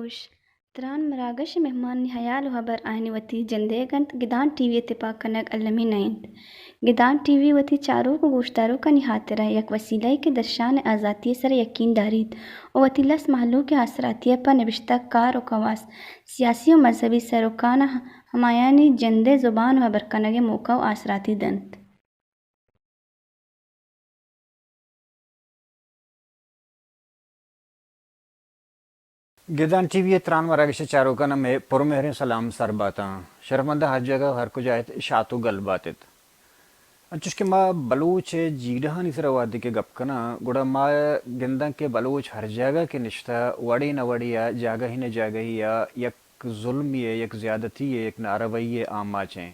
gosh, Tran Maragash Mehman Hayal Habar Ainivati Jandegant Gidan TV Tipakanag Alaminaind Gidan TV वती चारों को गोश्तारों का निहातरा यक वसीला के दर्शान आज़ाती सर यकीन दारीद और वतीलस महलों के असरातिया पर नविश्ता कार और कवास सियासी और मजहबी सरोकाना हमायानी जंदे ज़ुबान व बरकनगे मौका और आसराती दंत गिदान टीवी त्रान वरागिश चारों का में पुरमेहरें सलाम सर बाता शर्मंदा हर जगह हर को जाए शातु गल बातित चुस्के माँ बलूच जीडहा निसर वादी के गपकना गुड़ा माँ गिंदा के बलूच हर जगह के निश्ता वड़ी न वड़ी या जागा ही न जागा ही या यक जुल्म ये यक ज़्यादती ये यक नारवई ये आम माचें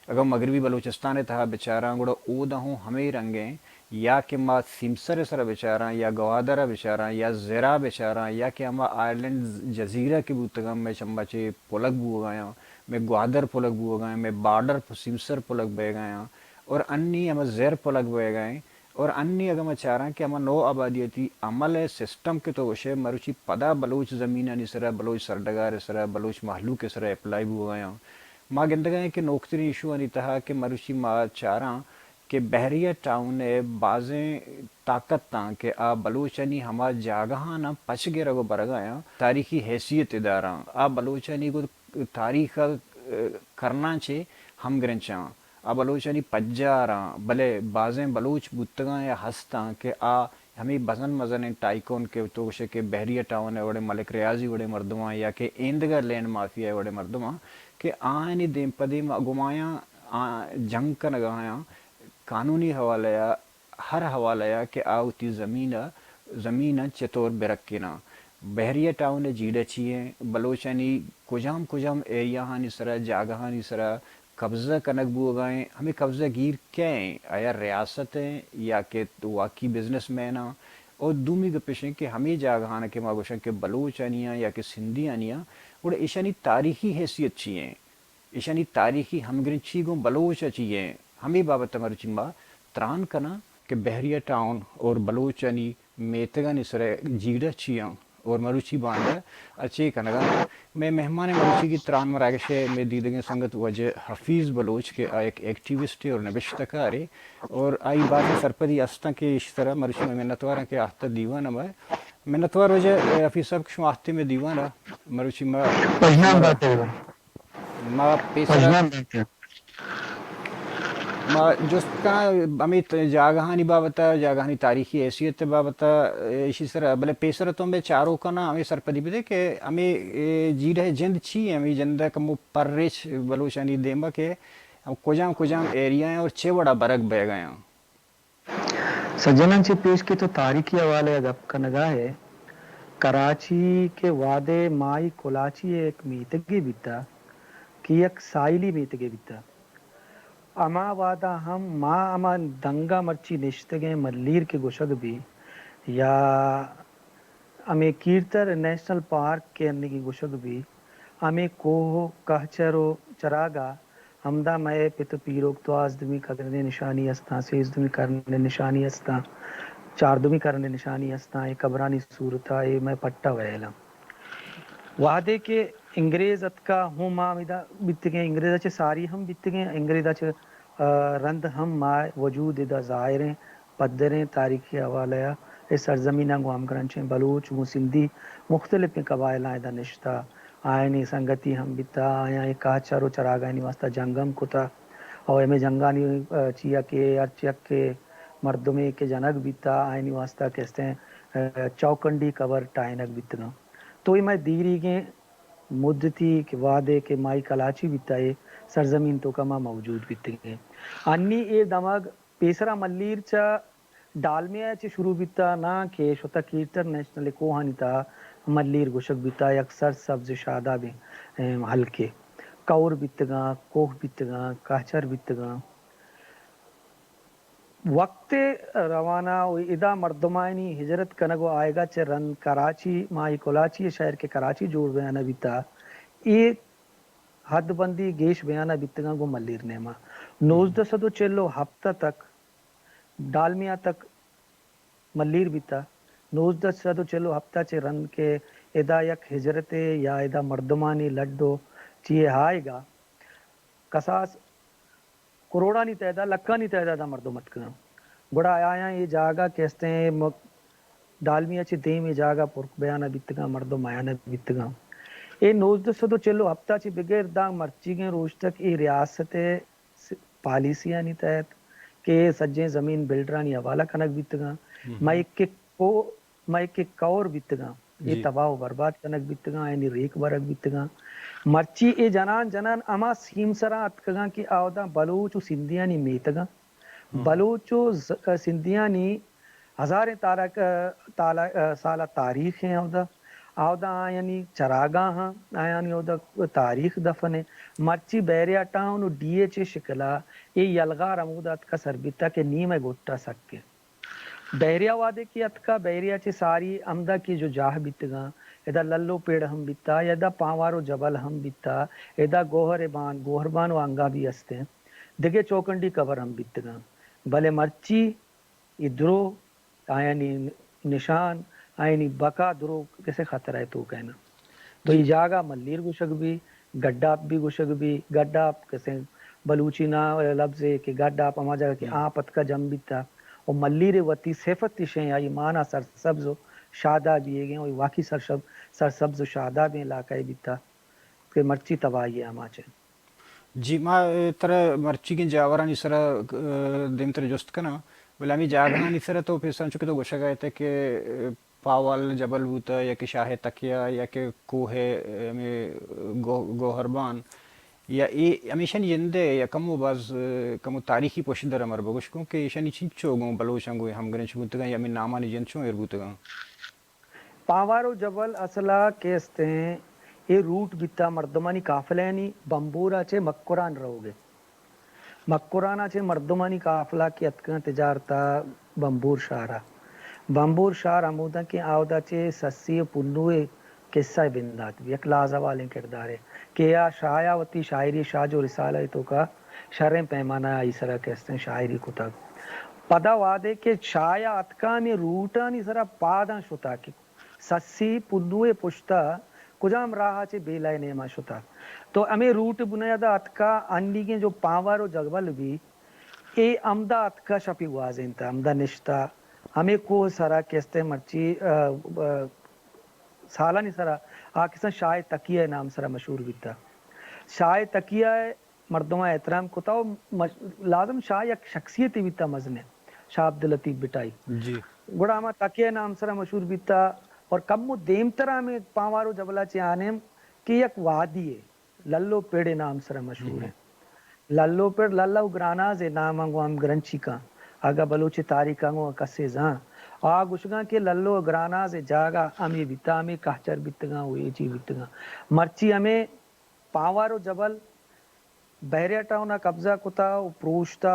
अगर मगरबी बलूचिस्तान था बेचारा गुड़ा ऊदा हूँ हमें रंगे या कि माँ सिमसर सर बेचारा या गवादरा बेचारा या ज़रा बेचारा या कि हम आयरलैंड जजीरा के बुतगम में चंबाचे पुलक बू गया मैं ग्वादर पुलक बू गया मैं बार्डर सिमसर पुलक बह गया और अन्नी हम ज़ेर पुलक बह गए और अन्नी अगर मैं चाह रहा कि हम नो आबादियती अमल है सिस्टम के तो वशे मरुची पदा बलूच ज़मीन निसरा बलूच सरडगार सरा बलूच महलू के सरा अप्लाई बू गया माँ गिंदगा कि नौकरी इशू अनी तहा कि मरुची माँ चाह रहा कि बहरिया टाउन बाज़ें ताकत ता कि आ बलूचनी हमा जागहा ना पच गे रगो बरगाया तारीखी हैसियत इदारा आ बलूचनी को तारीख करना चे हम ग्रंचा आ बलूचनी पज्जारा भले बाज़ें बलूच बुतगा या हंसता कि आ हमें बजन मजन टाइकोन के तो के बहरिया टाउन है वड़े मलिक रियाजी वड़े मर्दमा या कि एंदगा लैंड माफिया है वड़े मर्दमा कि आनी देम पदे गुमाया जंग का नगाया कानूनी हवाला या हर हवाला या कि आवती ज़मीन चतोर बेरक्किना बहरिया टाउन जीड चाहिए बलोचनी कुजाम एरिया हानि सरा जागा हानि सरा कब्ज़ा कनक बू गए हमें कब्ज़ा गिर क्या है आया रियासत है या कि वाकई बिजनेस मैना और दूमी गपेशें कि हमें जागहाना के मागोशा के बलोचनिया या कि सिंधी आनिया और ईशानी तारीखी हैसियत चाहिए ईशानी तारीखी हमगरिन चीगों बलोच चाहिए हमें बाबत हमारे चिम्बा त्रान कना के बहरिया टाउन और बलोचनी मेतगा निसरे जीड़ा चिया और मरुची बांधा अच्छे कनगा मैं मेहमान मरुची की त्रान मरागशे में दीदगे संगत वजह हफीज़ बलोच के एक एक्टिविस्ट और नबिश्तकारे और आई बात सरपदी अस्ता के इस तरह मरुची में मिन्नतवार के आहता दीवाना मैं मिन्नतवार वजह हफीज़ साहब कुछ आहते में दीवाना मरुची माँ पेसरा जोस्त का अमित जागहानी बाबता जागहानी तारीखी हैसियत बाबता इसी तरह भले पेसर तो हमें चारों का ना हमें सरपदी भी दे के हमें जी रहे जिंद छी हमें जिंदा कमु पररिच बलूचनी देंबा के हम कुजाम एरिया हैं और छे बड़ा बरक बह गए हैं सज्जनन से पेश के तो तारीखी हवाले अदब का नगा है कराची के वादे माई कोलाची एक मीतगी बिता कि एक साइली मीतगी बिता अमा वादा हम माँ अमा दंगा मर्ची निश्तगे मल्लीर के गुशग भी या अमे कीर्तर नेशनल पार्क के अन्य की गुशग भी अमे कोह कहचरो चरागा हमदा मय पित पीरोक तो आजदमी करने निशानी अस्ता सेजदमी करने निशानी अस्ता चारदमी करने निशानी अस्ता एक कबरानी सूरता ये मैं पट्टा वैला वादे के अंग्रेज अतका हूँ माँ विदा बितगे अंग्रेजा सारी हम बितगे अंग्रेजा रंद हम माँ वजूद इदा ज़ाहिरें पदरें तारीखी हवाला इस सरजमीना गुआम करंचे बलूच सिंधी मुख्तलिफ कबाइल इदा निश्ता आयनी संगति हम बिता आया एक काचारो चरागानी वास्ता जंगम कुता और एमे जंगानी चिया के अर्चक के मर्दमे के जनक बिता आयनी वास्ता कहते चौकंडी कवर टाइनक बितना तो मैं दीरी के मुद्दती के वादे के माई कलाची बिताए सरजमीन तो कमा मौजूद बित्ते अन्नी ए दमग पेसरा मल्लीर चा डालमियाचे शुरू बिता ना के शोता कीर्तर नेशनल को हानिता मल्लीर गुशक बिता अक्सर सब्ज शादा बे हल्के कौर बितगा कोह बितगा काचर बितगा वक्त रवाना इदा मर्दमानी हिजरत कनगो आएगा चे रन कराची माई कोलाची शहर के कराची जोड़ बयाना बिता ये हद बंदी गेश बयाना बितगा गो मल्लीर नेमा नोजद सदो चेलो हफ्ता तक डालमिया तक मल्लीर बिता नोजद सदो चेलो हफ्ता चे रन के इदा यक हिजरते या इदा मर्दमानी लड्डो चिए आएगा कसास करोड़ा नहीं तैदा लक्का नहीं तैदा दा मर्दमत का बड़ा आया ये जागा कहते हैं डालमिया चे दे में जागा पुरक बयाना बितगा मर्दो मायाना बितगा ए नोजद सदो चलो हफ्ता चे बगैर दांग मर्ची के रोज तक ये रियासत पॉलिसियां नहीं तहत के सज्जे जमीन बिल्डरानी हवाला कनक बितगा मैं के कौर बितगा ये तबाह बर्बाद कनक बितगा यानी रेक बरक बितगा मर्ची ए जनान जनान अमा सीमसरा अतकगा की आवदा बलूच सिंधिया नी मेतगा बलूचो सिंधिया नी हजारें साला तारीख है आवदा आवदा यानी चरागा हाँ यानी आवदा तारीख दफने मर्ची बैरिया टाउन डीएच शिकला ये यलगार अमूदात का सरबिता के नीम गोट्टा सके बैरिया वादे की अतका बैरिया चे सारी अमदा की जो जाह बितगा एदा लल्लो पेड़ हम बिता एदा पावारो जबल हम बिता एदा गोहरबान वांगा भी हस्ते दिगे चौकंडी कवर हम बितगा भले मर्ची इधरो आयानी निशान आयनी बका द्रो कैसे खतरा है तो कहना तो ये जागा मल्लीर गुशक भी गड्डाप भी गुशक भी गड्डाप कैसे बलूची ना लफ्ज के गड्डाप अमा जगह के आपत का जम बिता और मल्लीर वती सेफत तिशे आई माना सर सब्ज शादा भी गए और वाकई सरसब्ज शादा में इलाका बिता के मर्ची तबाही है हमाचे जी मा तरह मर्ची की जावरा निसरा दिन तर जुस्त कना बोला मी जागना निसरा तो फिर संचु के तो गोशा गए थे कि पावल जबल बूता या कि शाह तकिया या कि कोहे में गोहरबान या ये हमेशा नहीं जिंदे या कमो बाज कमो तारीखी पोशिंदर अमर बगुश को कि ईशा नहीं चिंचो गो बलोचंगो हम गने छुतगा या मैं नामा नहीं जंचो एरबूतगा पावारो जबल असला केस्ते ये रूट बिता मर्दमानी काफलानी बंबूरा चे मक्कुरान रहोगे मक्कुराना चे मर्दमानी काफला की अतका तिजारता बंबूर शार अमूदा के आवदा चे सस्सी पुन्नुए किस्सा बिंदात एक लाजा वाले किरदार है कि या शायावती शायरी शाह जो रिसाला है तो का शर्म पैमाना इसरा कहते हैं शायरी को तक पदा वादे के शाया अतका में रूटा नहीं सरा पादा शुता के सस्सी पुन्नुए पुश्ता कुजाम राहा चे बेलाय नेमा शुता तो हमें रूट बुनियादा अतका अंडी के जो पावारो जगबल भी ए अमदा अतका शपी वाजें था अमदा निश्ता हमें को सरा कहते मर्ची साला नहीं सरा किसान शाय तकिया नाम सरा मशहूर बिता शाय तकिया मर्दमा एहतराम को ताओ लाजम शाय एक शख्सियत बिता मजने शाह अब्दुल लतीफ बिटाई जी गुड़ा हमा तकिया नाम सरा मशहूर बिता और कम देम तरह में पावारो जबला चे आने की एक वादी है लल्लो पेड़े नाम सरा मशहूर है लल्लो पेड़ लल्ला ग्रानाज है नाम हम ग्रंची का आगा बलोची तारीख कसे जा आ गुशगा के लल्लो ग्राना से जागा अमी बिता में कहचर बितगा हुए ची बितगा मर्ची हमें पावारो जबल बहरिया टाउना कब्जा कुता प्रोशता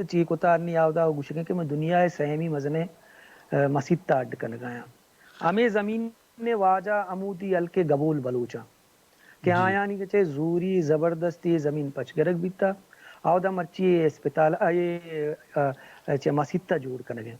ची कुता नहीं आवदा गुशगे के मैं दुनिया है सहमी मजने मसीता अड कन गया हमें जमीन ने वाजा अमूदी अलके गबूल बलूचा के आया नहीं के जूरी जबरदस्ती जमीन पचगरक बिता आवदा मर्ची अस्पताल ये चे मसीता जोड़ कन गया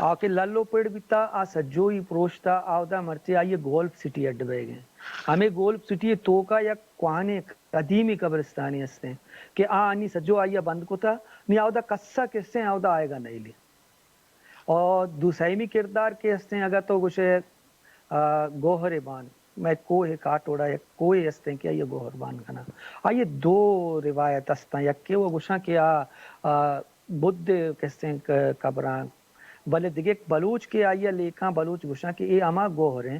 आके लल्लो पेड़ बिता आ सज्जो ही प्रोशता आवदा मर्चे आइए गोल्फ सिटी अड्ड बह गए हमें गोल्फ सिटी तो का या कुआने कदीमी कब्रिस्तानी हंसते कि आनी सज्जो आइया बंद को था नहीं आवदा कस्सा किससे आवदा आएगा नहीं ले और दुसैमी किरदार के हंसते अगर तो कुछ गोहरे बान मैं कोहे काटोड़ा या कोई हंसते क्या ये गोहरबान का ना आइए दो रिवायत हंसता या के वो गुस्सा क्या बुद्ध कहते कब्रान भले दिगे बलूच के आइया लेखा बलूच गुशा के ये अमा गोहर हैं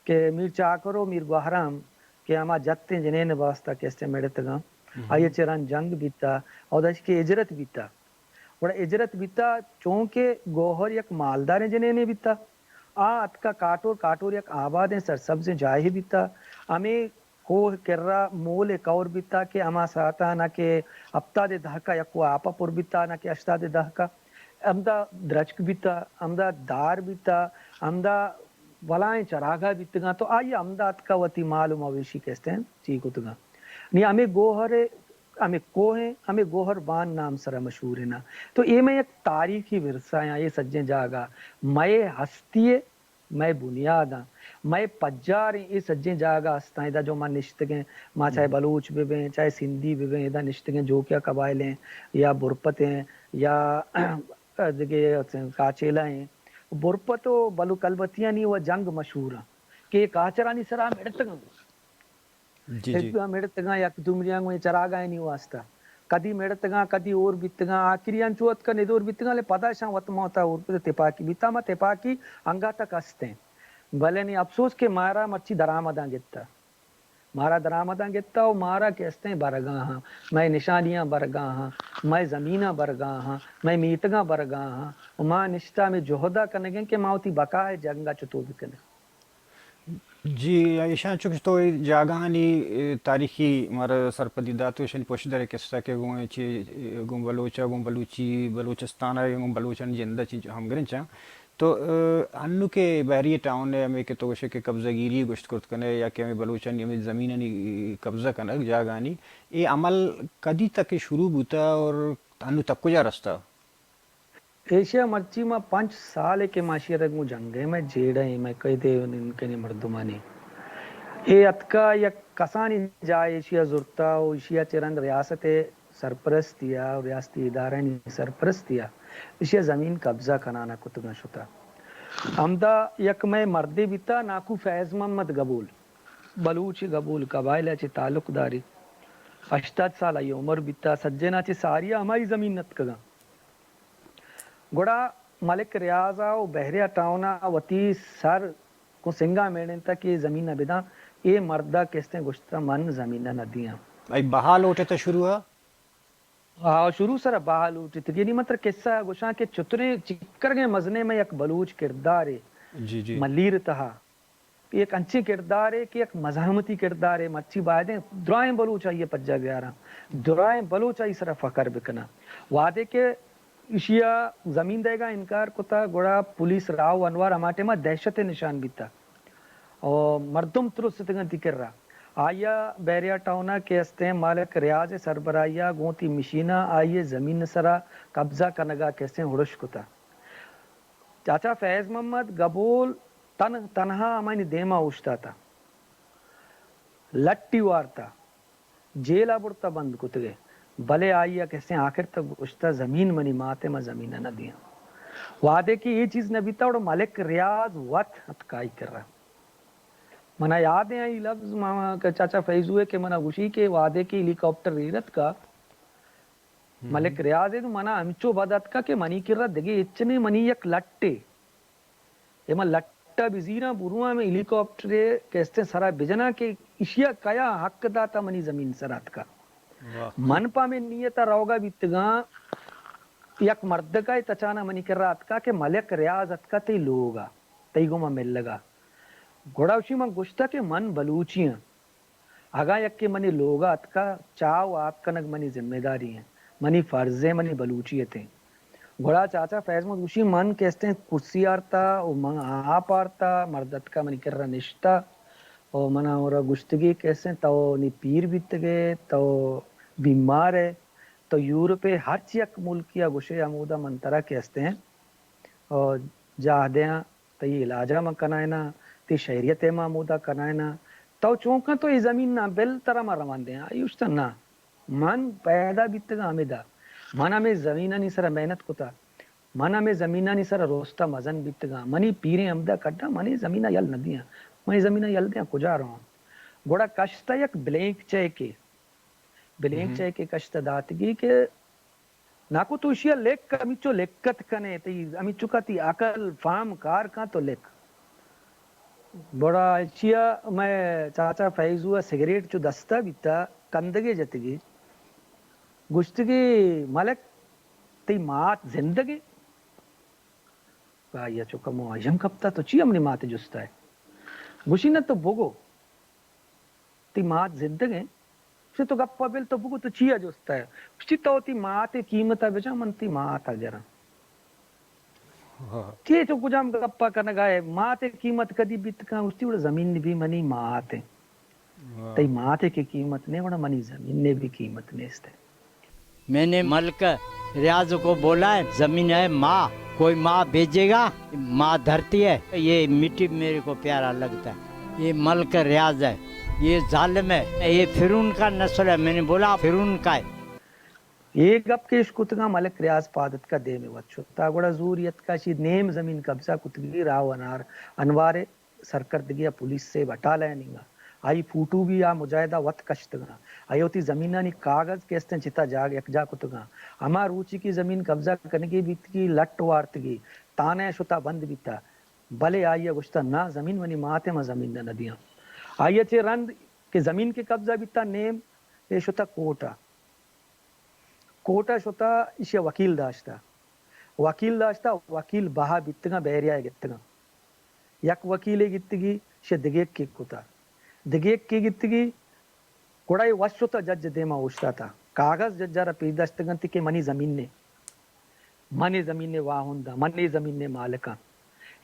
कि मीर चाकरो मीर गहराम के अमा जत्ते जिन्हें वास्ता कैसे मेरे तगा آئیے چران جنگ بیتا اور دش کے اجرت بیتا بڑا اجرت بیتا چونکہ گوہر یک مالدار جنے نے بیتا ات کا کاٹور یک آباد ہیں سرسبز جائے بیتا ہمیں کو کر رہا مول ایک اور بیتا کہ اما ساتا نہ کہ ہفتہ دے دہکا یک کو آپا پر بیتا نہ کہ اشتا دے دہکا امدا درچک بیتا امدا دار بیتا امدا ولائیں چراغا بیتگا تو آئیے امداد کا وتی مال و مویشی کہتے ہیں چیک اتگا نہیں ہمیں گوہر ہمیں کو ہیں ہمیں گوہر بان نام سرا مشہور ہے نا تو یہ میں ایک تاریخی ورثہ ہیں یہ سجیں جاگا میں ہستی ہے میں بنیاد ہاں میں پجار یہ سجیں جاگا ہستائیں دا جو ماں نشتگیں ماں چاہے بلوچ بھی بیں چاہے سندھی بھی بیں دا نشتگیں جو کیا قبائل ہیں یا برپت ہیں یا کاچیلا ہیں برپت و بلو کلبتیاں نہیں وہ جنگ مشہور ہیں کہ کاچرانی سرا میڑتگاں جی جی میڑتگاں یا دمریاں میں چراغا نہیں واسطہ کدی میڑتگاں کدی اور بیتگاں آخریان چوت کا ندور بیتگاں لے پدا شاں وط موتا اور پہ تپاکی بیتا ما تپاکی انگا تک ہستے ہیں بھلے نہیں افسوس کہ مارا مچی درآمداں گتا مارا درآمداں گتا اور مارا کہتے ہیں برگاں ہاں میں نشانیاں برگاں ہاں میں زمینہ برگاں ہاں میں میتگاں برگاں ہاں ماں نشتہ میں جوہدہ کنگیں کہ ماں تی بقا ہے جنگا چتو بکنے جی ایشان چکش تو جاگانی تاریخی ہمارا سرپدیدہ تو شن پوش در قصہ کے گوں چی گوں بلوچا گوں بلوچی بلوچستان ہے گوں بلوچن جندہ چی ہم گرن چاں تو انو کے بحری ٹاؤن ہے ہمیں کہ تو گوشے کہ قبضہ گیری گشت کرت کنے یا کہ ہمیں بلوچن ہمیں زمینانی قبضہ کنک جاگانی یہ عمل کدی تک شروع بوتا اور انو تک کو جا رستا ایشیا مرچی میں 5 سال کے معاشی رنگوں جنگے میں جیڑا ہیں میں کہی دے ان کے مردمانی اے اتکا یا کسانی جائے ایشیا زرتا و ایشیا چرند ریاست سرپرستیا و ریاستی ادارہ سرپرستیا ایشیا زمین قبضہ کنانا کتنا شتا امدہ یک میں مردی بیتا ناکو فیض محمد قبول بلوچی قبول قبائل چی تعلق داری 80 سال آئی عمر بیتا سجنا چی ساریا ہماری زمین نتکگا گوڑا ملک ریاضہ و بحریہ ٹاؤنا وطی سر کو سنگا میڑن تک یہ زمینہ بیدا یہ مردہ کہتے ہیں گشتہ من زمینہ ندیاں ای بحال ہوتے تا شروع ہے شروع سر بحال ہوتی تھی یعنی مطلب قصہ گوشاں کے چترے چکر گئے مزنے میں ایک بلوچ کردار ہے جی جی ملیر تہا ایک انچی کردار ہے کہ ایک مزاحمتی کردار ہے مچھی بائدیں درائیں بلوچ آئیے پجا گیارہ درائیں بلوچ آئی سر فقر بکنا وعدے کے اشیا زمین دے گا انکار کتا گوڑا پولیس راو انوار ہماٹے میں دہشت نشان بیتا اور مردم ترس ستگن تکر رہا آیا بیریا ٹاؤنا کے استے مالک ریاض سربراہیا گونتی مشینہ آئیے زمین سرا قبضہ کنگا کیسے ہڑش کتا چاچا فیض محمد قبول تنہا ہمانی دیما اوشتا تھا لٹی وارتا جیلا بڑتا بند کتگے بلے آئیا کیسے آخر تک گشتہ زمین منی ماتے میں زمینہ نہ دیا وعدے کی یہ چیز نہ بیتا اور ملک ریاض وط اتکائی کر رہا منا یاد ہے یہ لفظ ماما کا چاچا فیض ہوئے کہ منا گوشی کے وعدے کی ہیلی کاپٹر ریرت کا ملک ریاض ہے تو منا امچو بدت کا کہ منی کر رہا دگے اتنے منی یک لٹے یہ من لٹا بزیرہ بروہ میں ہیلی کاپٹر کہستے سرا بجنا کہ اشیا کیا حق داتا منی زمین سرات کا من پا میں نیتا روگا بیتگاں یک مرد کا تچانا منی کر رہا اتکا کہ ملک ریاض اتکا تی لوگا تی گو من مل لگا گوڑا اسی من گشتا کہ من بلوچیاں اگا یک کے منی لوگا اتکا چاو آپ کنگ منی ذمہ داری ہیں منی فرض منی بلوچیت ہیں گوڑا چاچا فیض محمد اسی من کہتے ہیں کرسی آرتا اور من آپ آرتا مردت کا منی کر رہا نشتا اور منا اور گشتگی کیسے تو نی پیر بیت گئے تو بیمار ہے تو یورپ ہر چیک ملکیا گوشے عمودہ منترہ کہتے ہیں اور جاہدیاں تو یہ علاجہ میں کنائنا تی شہریت معمودہ کنائنا تو چونکہ تو یہ زمین نہ بل طرح میں روان دیں ایوشتا نا من پیدا بیتگا ہمیدہ من ہمیں زمینہ نہیں سر محنت کتا من ہمیں زمینہ نہیں سر روستا مزن بیتگا منی پیریں عمدہ کٹا منی زمینہ یل ندیاں منی زمینہ یل دیاں کجا رہا ہوں گوڑا کشتا یک بلینک چاہے کے کشتا داتگی کے ناکو تو اشیا لکھ کا امیچو لکت کنے تی امیچو کا تی عقل فام کار کا تو لکھ بڑا اشیا میں چاچا فیض ہوا سگریٹ چو دستا بیتا کندگے جتگی Gustigi Malek ti maat zindagi ya chuka mo ayam kapta to chi amni maate justa hai gushina to bogo ti maat zindagi se to gappa bel to bogo to chia justa hai usti to ti maate कीमता बेचा मनती maat जरा ठीक तो कुछ हम गप्पा करने गए माते कीमत कदी बीत का उसी वड़ा जमीन भी मनी माते तई माते की कीमत ने वड़ा मनी जमीन ने भी कीमत ने इसते मैंने मलक रियाज को बोला है जमीन है माँ कोई माँ भेजेगा माँ धरती है ये मिट्टी मेरे को प्यारा लगता है ये मलक रियाज है ये जालिम है ये फिरौन का नस्ल है मैंने बोला फिरौन का है ये गप के कुतगा मलक रियाज पादत का दे में वच्चो तागोड़ा जूरियत का शी नेम जमीन कब्जा कुतगी राव अनार अनवारे सरकर्दगी पुलिस से बटा लेनिंगा आई फूटू भी आ मुजाहिदा वत कश्तगा अयोती जमीना नी कागज केस्ते चिता जाग एकजा कुतगा हमार रुचि की जमीन कब्जा करने की बीतगी लट वार्तगी ताने शुता बंद बीता भले आइए गुश्ता ना जमीन वनी माते मा जमीन न नदियां आइए चे रंद के जमीन के कब्जा बीता नेम ये शुता कोटा शुता इसे वकील दाश्ता वकील बहा बित्तगा बैरिया गित्तगा यक वकीले गित्तगी शे दिगेक के कुता दिगेक के गित्तगी कोड़ाई वशुता जज देमा उश्ता था कागज जज्जारा पीदस्तगंति के मनी जमीन ने वाहुंदा मनी जमीन ने मालिका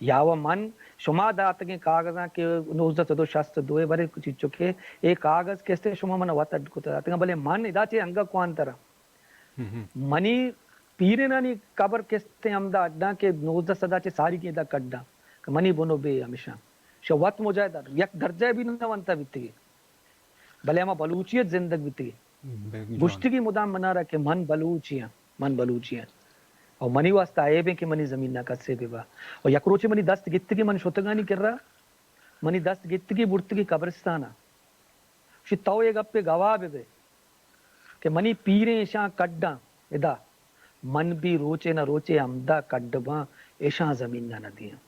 याव मन शुमा दातगे कागजा के नोजत दो शास्त्र दोए बरे कुछ चुके एक कागज केस्ते शुमा मन वत अडकुता दातगा भले मन इदाचे अंग क्वांतरा मनी पीरे नानी कबर केस्ते हमदा अड्डा के नोजत सदाचे सारी के दा कड्डा मनी बोनो बे हमेशा शवत मुजाहिदा यक दर्जा भी न वंता बितगे भले हम बलूचियत जिंदगी बितगे गुश्तगी मुदाम बना रहा के मन बलूचिया और मनी वास्ता आए बे के मनी जमीन ना कसे बेबा और यकरोचे मनी दस्त गित्तगी मन शोतगानी कर रहा मनी दस्त गित्तगी बुर्तगी कब्रिस्ताना शिताओ एक अप्पे गवाह बे के मनी पीरे ऐशा कड्डा इदा मन भी रोचे ना रोचे हमदा कड्डबा ऐशा जमीन ना नदियां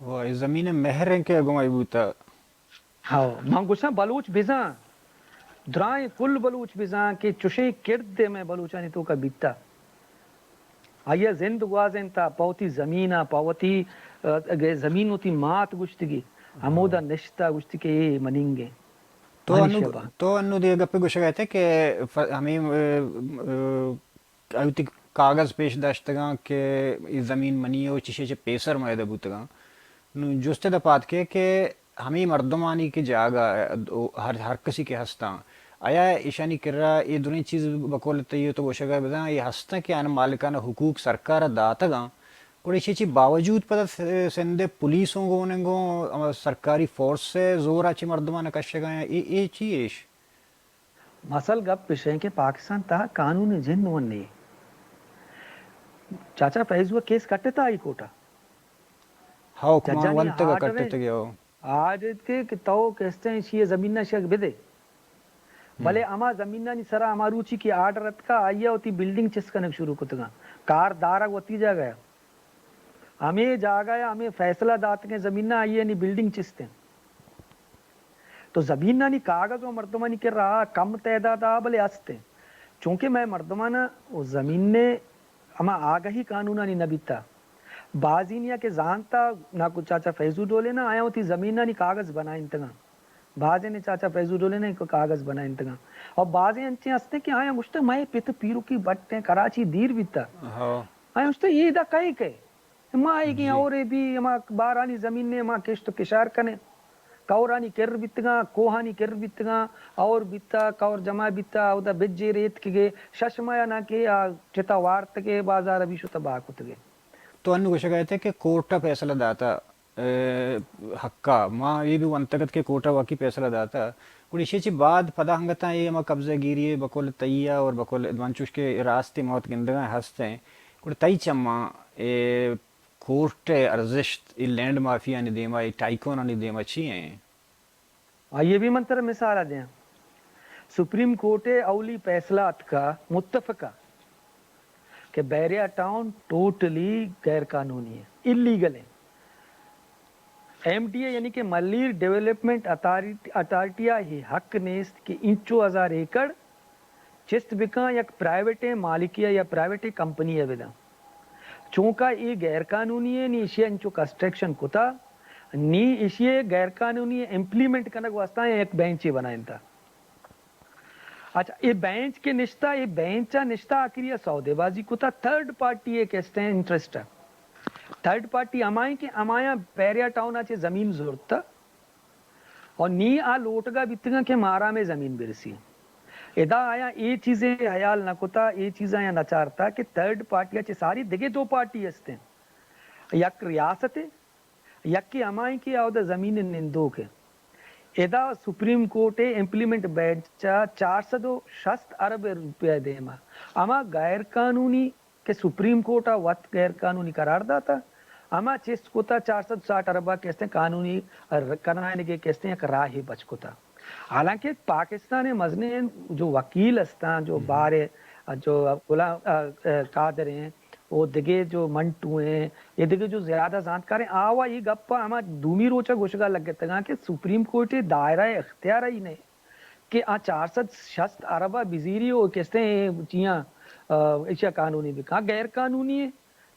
वो इस जमीन महर के अगुवाई बूता हाँ मांगुसा बलूच बिजा द्राय कुल बलूच बिजा के चुशे किर्दे में बलूचानी तो का बीता आया जिंद वाजें था पौती जमीना पौती जमीन होती मात गुश्तगी हमोदा निश्ता गुश्तगी ये मनिंगे तो अनु दिए गप्पे गुश गए थे कि हमें अयुति कागज पेश दश्तगा के इस जमीन मनी और चिशे पेसर मायदा बूतगा जुस्ते दपात के हमें मर्दमानी की जागा हर किसी के हस्ता आया ईशानी कर रहा ये दोनों चीज़ बकोल तय तो गोशगा बता ये हस्ता के आन मालिकाना हुकूक सरकार दातगा और इसी चीज बावजूद पता संदे पुलिसों को उन्हें सरकारी फोर्स से जोर आची मर्दमाना कशगा ये चीज मसल गप विषय के पाकिस्तान ता कानून जिन वन्ने चाचा फैजुआ केस कट्टे था हाई कोर्टा हाँ कुमार वंत का कट्टे थे क्या आज के तो कहते हैं ये जमीन ना शक बेदे भले अमा जमीन ना सरा अमारूची की आर्डर का आया होती बिल्डिंग चिस्कने शुरू कुतगा कार दारा होती जा गया हमें जा गया हमें फैसला दात के जमीन ना आई नहीं बिल्डिंग चिस्ते तो जमीन ना नहीं कागज और मर्दमानी के रहा कम तादाद भले हंसते चूंकि मैं मर्दमाना वो जमीन ने अमा आगा ही कानूना नहीं नबीता बाजीनिया के जानता ना कुछ चाचा फैजू डोले ना आया होती जमीन ना नहीं कागज बना इंतगा बाजे ने चाचा फैजू डोले ने को कागज बना इंतगा और बाजे अंचे हंसते कि आया मुश्ते मैं पित पीरू की बट्टे कराची दीर बीता आया मुश्ते ये दा कई के माँ आएगी और भी माँ बारानी जमीन ने माँ किश तो किशार कने कौरानी किर बितगा कोहानी किर बितगा और बिता कौर जमा बिता उदा बिज्जे रेत के शशमाया ना के चिता वार्त के बाजार अभी शुता बाकुत के तो अन्य कुछ कहते हैं कि कोर्टा फैसला दाता हक्का माँ ये भी वंतगत के कोर्टा वाकी फैसला दाता कुछ इसी बाद पता हंगता ये माँ कब्जा गिरी बकोल तैया और बकोल मंचुश के रास्ते मौत गिंदगा हंसते हैं कुछ तई चम्मा ए कोर्ट अर्जिश्त ये लैंड माफिया ने देमा ये टाइकोना ने देमा अच्छी हैं ये भी मंत्र मिसाल आ दें सुप्रीम कोर्ट अवली फैसला का मुत्तफका कि बैरिया टाउन टोटली गैर कानूनी है इलीगल है एमडीए यानी कि मल्लीर डेवलपमेंट अथॉरिटी ही हक नेस्त के इंचो 1000 एकड़ चेस्ट बिका एक प्राइवेट मालिकी या प्राइवेट कंपनी है विदा चूंका ये गैर कानूनी है नी इशिया इंचो कंस्ट्रक्शन कुता नी इशिये गैर कानूनी इम्प्लीमेंट कनक वास्ता एक बेंच ही बनाइन था अच्छा ये बेंच के निश्ता ये बेंचा निश्ता आखिर सौदेबाजी कुता थर्ड पार्टी एक कहते हैं इंटरेस्ट है थर्ड पार्टी अमाई के अमाया पैरिया टाउन आचे जमीन जरूरत था और नी आ लोटगा बितगा के मारा में जमीन बिरसी इदा आया ये चीजें हयाल न कुता ये चीजें या नचारता कि थर्ड पार्टी आचे सारी दिगे दो पार्टी हस्ते यक रियासत यक की अमाई की आवदा जमीन निंदो के इदा सुप्रीम कोर्ट इम्प्लीमेंट बेचा 460 अरब रुपया देमा अमा गैर कानूनी के सुप्रीम कोर्ट वत गैर कानूनी करार दाता अमा चेस्ट कोता 460 अरबा कहते हैं कानूनी कराने के कहते हैं राह बच कोता हालांकि पाकिस्तान मजने जो वकील हस्ता जो बारे जो गुलाम कादर हैं वो दिगे जो मंटू हैं ये दिगे जो ज्यादा जानकार हैं आवा ये गप्पा हमार दूमी रोचा घोषगा लग गया कि सुप्रीम कोर्ट दायरा इख्तियार ही नहीं कि आ 460 अरबा बिजीरी हो कहते हैं जिया इच्छा कानूनी भी कहा गैर कानूनी है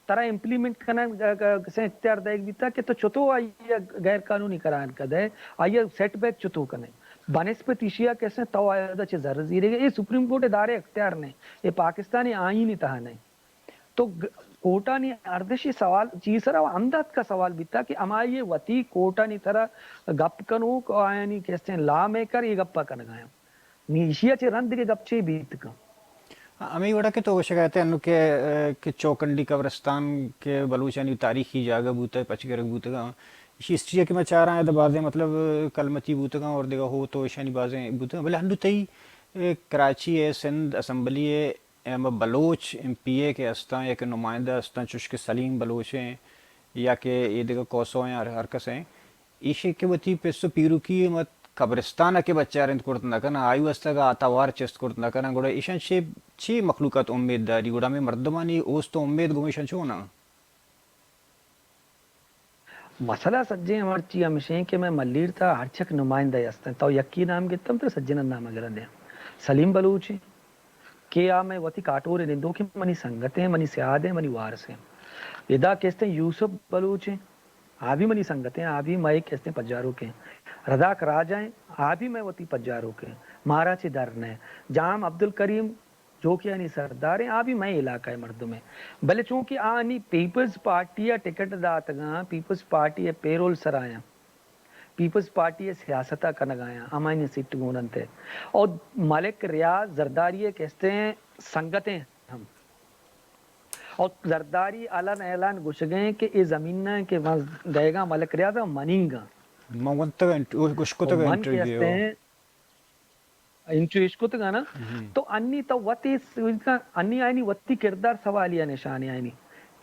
तरह इम्प्लीमेंट करना से इख्तियार देख बीता कि तो चुतो आइए गैर कानूनी करान का दे आइए सेटबैक चुतो कने बनस्पत इशिया कैसे तो आया जरूरी ये सुप्रीम कोर्ट दायरे इख्तियार नहीं ये पाकिस्तानी आईन ही तहा नहीं तो कोटा ने अर्धशी सवाल चीज सर अमदाद का सवाल भी था कि हमारे ये वती कोटा नी तरह गप कनो को आया नहीं कहते हैं ला मेकर ये गप्पा कर गया नीशिया चे रंद के गपचे बीत का अमी वड़ा के तो शिकायत है कि चौकंडी कब्रिस्तान के बलूचानी तारीखी जागा बूते पचगर बूतगा हिस्ट्री के मैं चाह रहा है बाजें मतलब कलमती बूतगा और देगा हो तो ईशानी बाजें बूतगा भले हंडू तई कराची है सिंध असम्बली है बलोच एमपीए के हस्ता या के नुमाइंदा हस्ता चुश्क सलीम बलोच हैं या के ये देखो कोसो हैं हरकस हैं ईशे के बती पेसो पीरू की मत कब्रिस्तान के बच्चा रिंद कुर्त न करना आयु हस्ता का आतावार चेस्ट कुर्त न करना गुड़ा ईशान छे मखलूकत उम्मीददारी गुड़ा में मर्दमानी ओस तो उम्मीद गुमिशन छो ना मसला सज्जे हमार ची हमेशा कि मैं मल्लीर था हर चक नुमाइंदा हस्ता तो यकी नाम के तम तो सज्जन नाम अगर दे सलीम बलूच के आ मैं वती काटोरे निंदो कि मनी संगत है मनी सियाद है मनी वारस है इदा कहते हैं यूसुफ बलूच है आ भी मनी संगत है आ भी मैं कहते हैं पज्जारों के रदाक राजा है आ भी मैं वती पज्जारों के महाराज दरन है जाम अब्दुल करीम जो कि यानी सरदार है आ भी मैं इलाका है मर्द में भले चूंकि आनी पीपल्स पार्टी या टिकट दातगा पीपल्स पार्टी या पेरोल सराया पीपल्स पार्टी है सियासता का नगाया अमायनी सीट गुणनते और मलिक रियाज जरदारी कहते हैं संगतें हम और जरदारी आलन ऐलान घुस गए कि ये जमीन के वहां देगा मलिक रियाज मनीगा इंटरव्यू तो ना तो अन्नी तो वती अन्नी आईनी वती किरदार सवालिया निशानी आईनी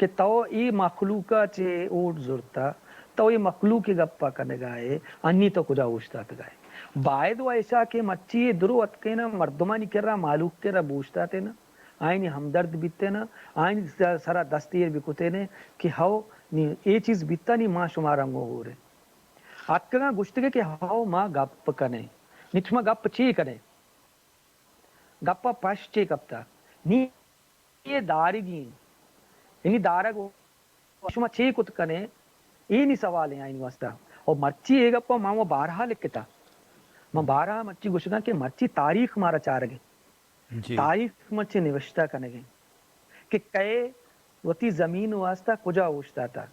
कि तो ये मखलूका चे ओट जुरता तो ये मखलूक की गप्पा करने गाए अन्नी तो कुछ पूछता गाए बायद ऐसा के मच्छी दुरुवत के ना मर्दमानी कर रहा मालूक के रहा पूछता थे ना आईनी हमदर्द बीतते ना आईनी सारा दस्तीर बिकुते ने कि हाओ नी ये चीज बीतता नहीं माँ शुमारा हो रहे आत्का गुश्त के हाओ माँ गप कने निचमा गप ची करे गप्पा पश्चे कपता नी ये दारिगी इनी दारग शुमा ची कुत कने ये नहीं सवाल है आइन वास्ता और मच्छी एक गप्पा माँ वो बारहा लिखता माँ बारहा मच्छी गुश्ता के मच्छी तारीख मारा चार गए तारीख मच्छी निविष्टा करने गए कि कई वती जमीन वास्ता कुजा उछता था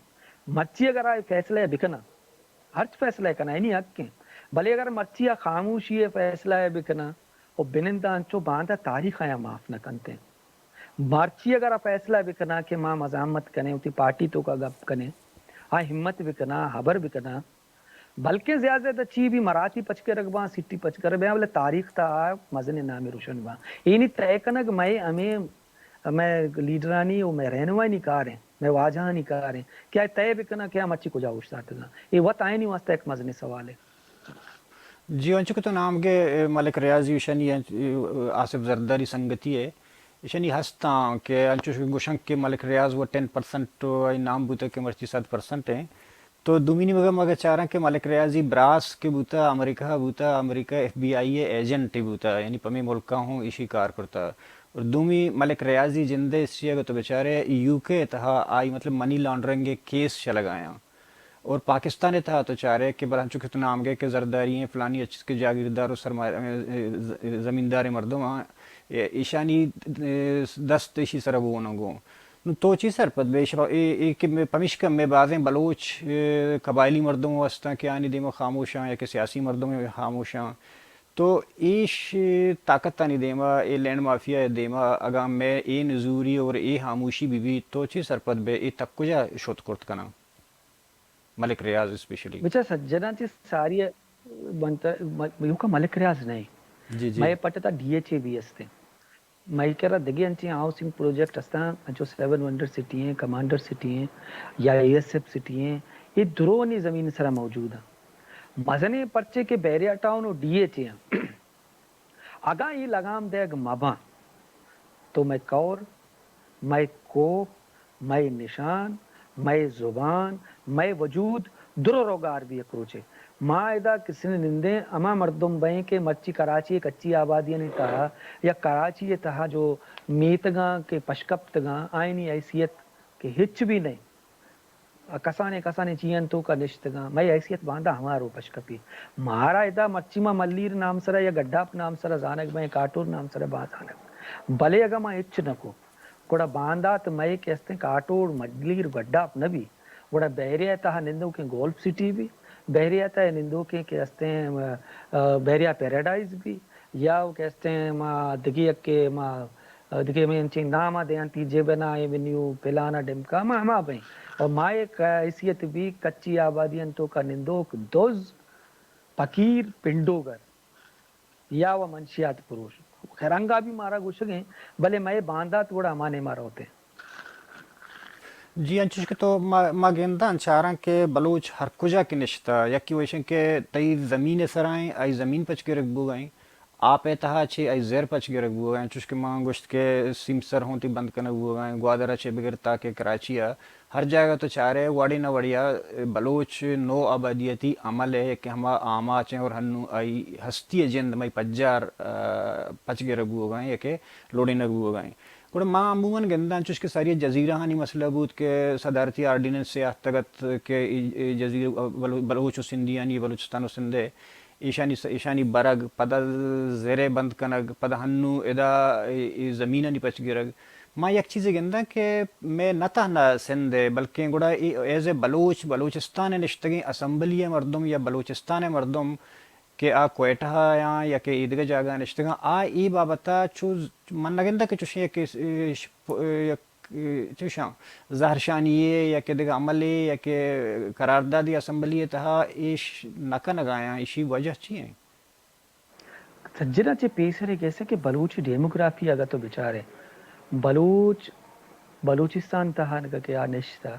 मच्छी अगर आए फैसला है बिकना हर फैसला है करना है नहीं हक के भले अगर मच्छी खामोशी है फैसला है बिकना और बिनिंदा अंचो बांधा तारीख आया माफ न करते मर्ची अगर फैसला बिकना के माँ मजामत कने उती पार्टी तो का गप कने हाँ हिम्मत बिकना हबर बिकना बल्कि ज्यादा ची भी मराठी पचके रखबा सिटी पचकर बोले तारीख था मजने नाम रोशन बा ये नहीं तय कनक मैं हमें मैं लीडरानी और मैं रहनुमाई नहीं कह रहे मैं वाजहा नहीं कह रहे क्या तय बिकना क्या मच्छी को जाऊँ ये वत आए नहीं वास्ता एक मजने सवाल है जी अंचु तो नाम के मलिक रियाज ईशानी आसिफ जरदारी संगति है ईशानी हस्ता के अंचु गुशंक के मलिक रियाज वो 10% नाम बूते के मर्ची 7% है تو دومینی مگا چارا کہ ملک ریاضی براس کے بوتا امریکہ ایف بی آئی ایجنٹ بوتا یعنی پمی ملکہ ہوں اسی کار کرتا اور دومی ملک ریاضی جندے اس تو بیچارے یو کے تہا آئی مطلب منی لانڈرنگ کیس چلگایا اور پاکستان تھا تو چارے کہ بران چکے تو نام گئے کہ زرداری ہیں فلانی اچھے کے جاگیردار و زمیندار مردم ایشانی دست ایشی سر وہ نگو تو چی سر پد بے پمشکم میں بعضیں بلوچ قبائلی مردم واسطہ کہ آنی دیمو خاموشاں یا کہ سیاسی مردم خاموشاں تو ایش طاقت تانی دیما اے لینڈ مافیا دیما اگام میں اے نزوری اور اے خاموشی بھی تو چی سر پد بے اے تک کجا شوت کرت کنا ملک ریاض اسپیشلی بچہ سجنا چی ساری بنتا یوں کا ملک ریاض نہیں جی جی میں پٹتا ڈی ایچ اے بی استے میں کہہ رہا دگی انچی ہاؤسنگ پروجیکٹ استا جو 7 ونڈر سٹی ہیں کمانڈر سٹی ہیں یا اے ایس ایف سٹی ہیں یہ درونی زمین سرا موجود ہیں مزنے پرچے کے بیریا ٹاؤن اور ڈی ایچ اے ہیں اگاں یہ لگام دے گا مباں تو میں کور میں کوپ میں نشان میں زبان میں وجود درو روگار بھی اکروچے ماں ایدہ کسی نے نندے اما مردم بہیں کہ مرچی کراچی کچی آبادی نے کہا یا کراچی تہا جو میتگاں کے پشکپتگاں آئینی حیثیت کے ہچ بھی نہیں کسانے چین تو کا نشتگاں میں حیثیت باندھا ہمارو پشکپی مہارا ایدہ مرچی ماں ملیر نام سرا یا گڈھاپ نام سرا زانک بہیں کاٹور نام سرا بازانک بلے اگا ماں ہچ نکو گوڑا باندھا تو میں کہتے ہیں کاٹور ملیر گڈھاپ نبی گوڑا بحریہ تہا نندو کے گولف سٹی بھی بحریہ تہا نندو کے کہتے ہیں بحریہ پیراڈائز بھی یا وہ کہتے ہیں ماں دگی اکے ماں دگی میں انچیں نامہ دیان تیجے بنا ایونیو پلانا ڈمکا ماں ہما بہیں اور ماں ایک حیثیت بھی کچی آبادی انتو کا نندوک دوز پکیر پنڈوگر یا وہ منشیات پروش خیرنگا بھی مارا گوشگیں بلے میں باندھا توڑا ہمانے مارا ہوتے ہیں جی انچوش کے تو ما گیندان چاراں کہ بلوچ ہر کجا کی نشتا یکی ویشن کہ تئی زمین سرائیں آئی زمین پچ کے رکھ بو گئیں آپ اتہا چھے آئی زیر پچ کے رکھ بو گئیں انچوش کے ماں گوشت کے سیم سر ہونتی بند کرنے بو گئیں گوادرہ چھے بگرتا کے کراچیا ہر جگہ تو چارے واڑی نہ وڑیا بلوچ نو آبادیتی عمل ہے کہ ہما آما چیں اور ہنو آئی ہستی جند میں پجار پچ کے رکھ بو گئیں یا کہ لوڑی نہ بو گئیں گوڑا ماں عموماً گندان چوش کے ساری جزیرہ ہانی مسئلہ بود کہ صدارتی آرڈیننس سے آتگت کہ جزیرہ بلوچ و سندھیانی بلوچستان و سندھے ایشانی برگ پدا زیرے بند کنگ پدا ہنو ادا زمینانی پچ گرگ ماں یک چیز گندہ کہ میں نہ تہنا سندھے بلکہ گوڑا ایز اے بلوچستان نشتگیں اسمبلی مردم یا بلوچستان مردم کہ آ کوئٹہ یا کہ عیدگاہ جاگہ نشتگاں آ ای بابتا چوز من نگندہ کہ چوشی کہ چوشاں زہرشانیے یا کہ دیگا عملے یا کہ قراردادی اسمبلی تہا ایش نکا نگایا ایشی وجہ چیئیں سجنہ چے پیسرے کیسے کہ بلوچ ڈیموگرافی اگر تو بچارے بلوچستان تہا نگا کہ نشتا